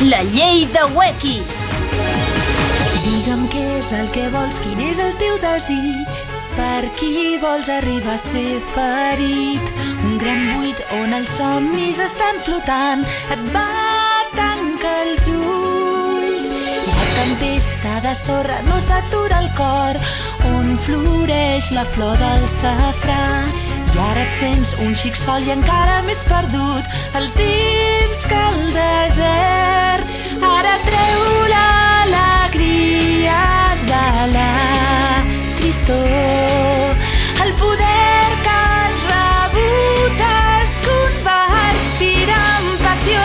La llei de Weki. Digue'm què és el que vols, quin és el teu desig. Per qui vols arribar a ser ferit? Un gran buit on els somnis estan flotant. Et va tancar els ulls. La tempesta de sorra no s'atura el cor, on floreix la flor del safrà. I ara et sents un xic sol i encara més perdut. El temps que el desert ara treu l'alegria de la tristor. El poder que has rebut es convertirà en passió.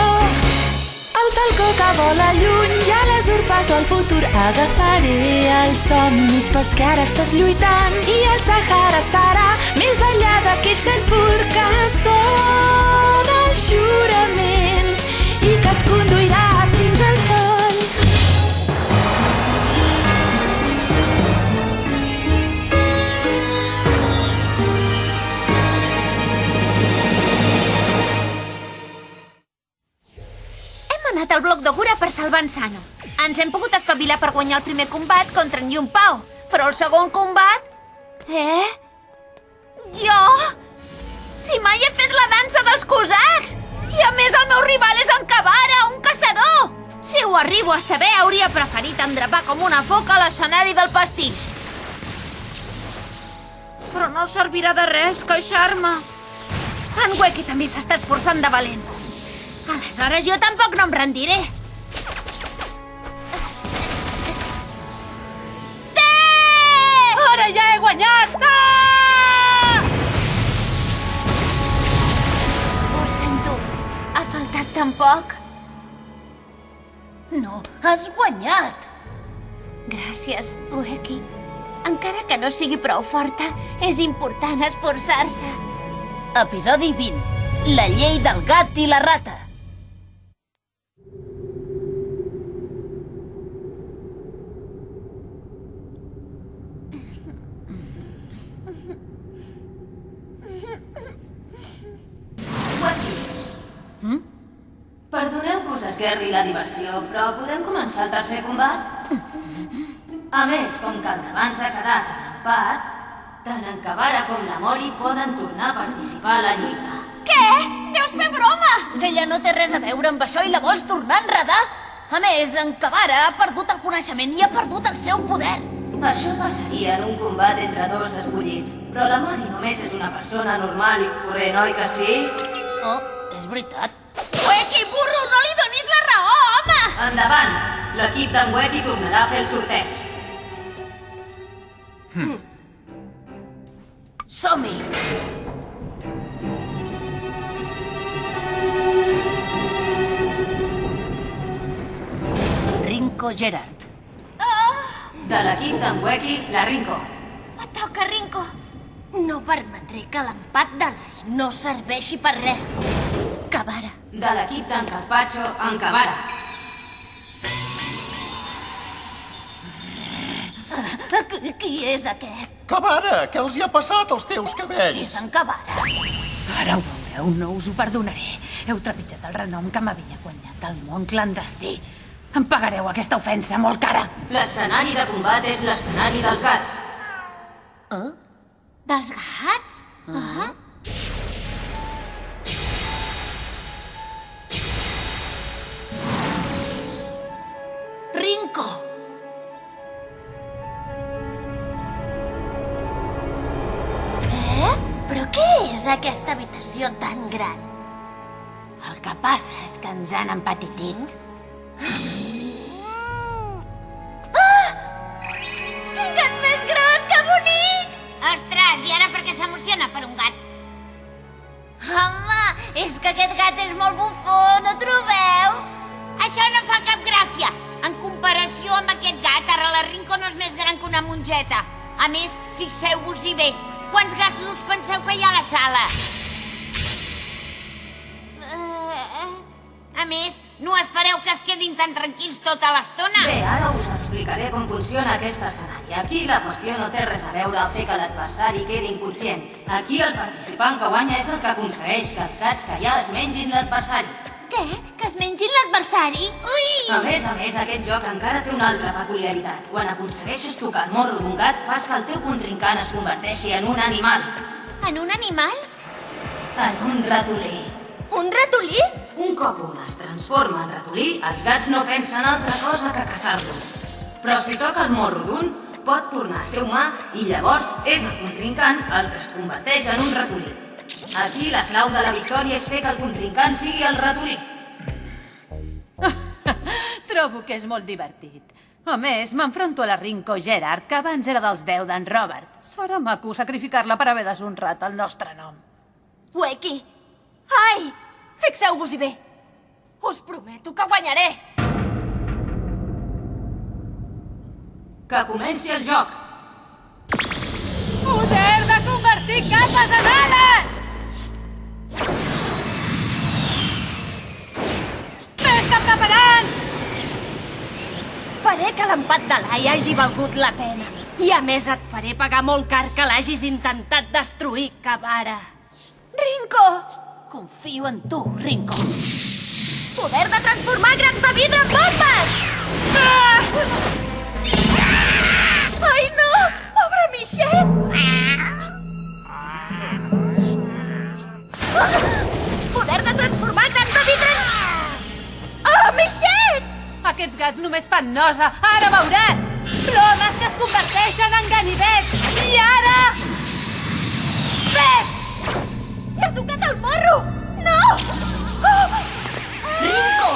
El falcó que vola lluny i a les urpes del futur agafaré els somnis pels que ara estàs lluitant, i el Sahara estarà més enllà d'aquest cel pur que sona el jurament i que et conduirà fins al sol. Al bloc d'Ogura per salvar en Sano. Ens hem pogut espavilar per guanyar el primer combat contra en Yun Pao, però el segon combat... Jo? Si mai he fet la dansa dels cosacs! I a més el meu rival és en Kabara, un caçador! Si ho arribo a saber, hauria preferit endrapar com una foca a l'escenari del pastís. Però no servirà de res queixar-me. En Weki també s'està esforçant de valent. Aleshores jo tampoc no em rendiré. Té! Ara ja he guanyat! Ho sento. Ha faltat tan poc. No, has guanyat. Gràcies, Weki. Encara que no sigui prou forta, és important esforçar-se. Episodi 20. La llei del gat i la rata. Perdoneu que us esguerri la diversió, però podem començar el tercer combat? A més, com que el d'abans ha quedat en empat, tant en Kabara com la Mori poden tornar a participar a la lluita. Què? Deus fer broma! Ella no té res a veure amb això i la vols tornar a enredar? A més, en Kabara ha perdut el coneixement i ha perdut el seu poder. Això passaria en un combat entre dos escollits, però la Mori només és una persona normal i corrent, oi que sí? Oh, és veritat. Weki, burro, no li donis la raó, home! Endavant! L'equip d'en Weki tornarà a fer el sorteig. Som-hi! Rinko Gerard. De l'equip d'en Weki, la Rinko. Et toca, Rinko. No permetré que l'empat de l'Ai no serveixi per res. Kabara. De l'equip d'en Carpaccio, en Kabara. Qui és aquest? Kabara, què els hi ha passat als teus cabells? És en Kabara. Ara ho veureu, no us ho perdonaré. Heu trepitjat el renom que m'havia guanyat al món clandestí. Em pagareu aquesta ofensa molt cara. L'escenari de combat és l'escenari dels gats. Dels gats? Rinko! Però què és aquesta habitació tan gran? El que passa és que ens han empetitit. Quin gat més gros, que bonic! Ostres, i ara per què s'emociona per un gat? Home, és que aquest gat és molt bufó, no trobeu? Això no fa cap gràcia. En comparació amb aquest gat, ara la Rinko no és més gran que una mongeta. A més, fixeu-vos-hi bé. Quants gats us penseu que hi ha a la sala? A més, no espereu que es quedin tan tranquils tota l'estona. Bé, ara us explicaré com funciona aquest escenari. Aquí la qüestió no té res a veure amb fer que l'adversari quedi inconscient. Aquí el participant que guanya és el que aconsegueix que els gats que hi ha es mengin l'adversari. Què? Que es mengin l'adversari? Ui! A més, aquest joc encara té una altra peculiaritat. Quan aconsegueixes tocar el morro d'un gat, fas que el teu contrincant es converteixi en un animal. En un animal? En un ratolí. Un ratolí? Un cop un es transforma en ratolí, els gats no pensen altra cosa que caçar-lo. Però si toca el morro d'un, pot tornar a ser humà i llavors és el contrincant el que es converteix en un ratolí. Aquí la clau de la victòria és fer que el contrincant sigui el ratolí. Trobo que és molt divertit. A més, m'enfronto a la Rinko Gerard, que abans era dels 10 d'en Robert. Serà maco sacrificar-la per haver deshonrat el nostre nom. Ueki! Ai! Fixeu-vos-hi bé! Us prometo que guanyaré! Que comenci el joc! Poder de convertir capes en ales! Ves-te preparant! Faré que l'empat de l'Ai hagi valgut la pena. I a més et faré pagar molt car que l'hagis intentat destruir, Kabara. Rinko! Confio en tu, Rinko. Poder de transformar grans de vidre en bombes! Ai, no! Pobre Michelle! Poder de transformar grans de vidre en... Oh, Michelle! Aquests gats només fan nosa. Ara veuràs! Plomes que es converteixen en ganivets! I ara... Vet! Li ha tocat el morro! No! Oh! Rinko!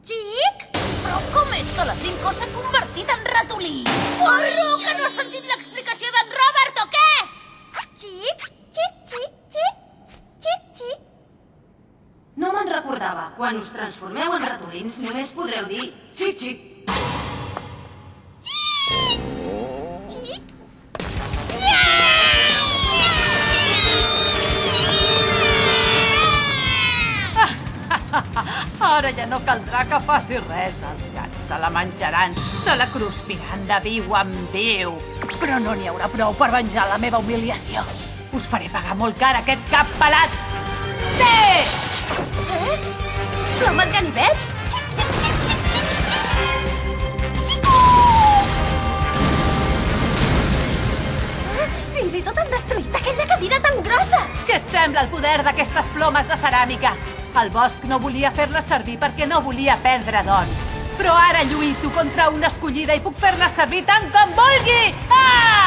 Xic? Però com és que la Rinko s'ha convertit en ratolí? Morro, que no has sentit l'explicació d'en Robert o què? Xic, xic, xic, xic, xic, xic. No me'n recordava. Quan us transformeu en ratolins només podreu dir xic-xic. Xic? Ara ja no caldrà que faci res. Els gats se la menjaran, se la cruspiran de viu en viu. Però no n'hi haurà prou per venjar la meva humiliació. Us faré pagar molt car aquest cap pelat. Té! Plomes ganivet? Xic, xic, xic, xic, xic, xic. Fins i tot han destruït aquella cadira tan grossa! Què et sembla el poder d'aquestes plomes de ceràmica? El bosc no volia fer-les servir perquè no volia perdre dons. Però ara lluito contra una escollida i puc fer-les servir tant com vulgui! Ah!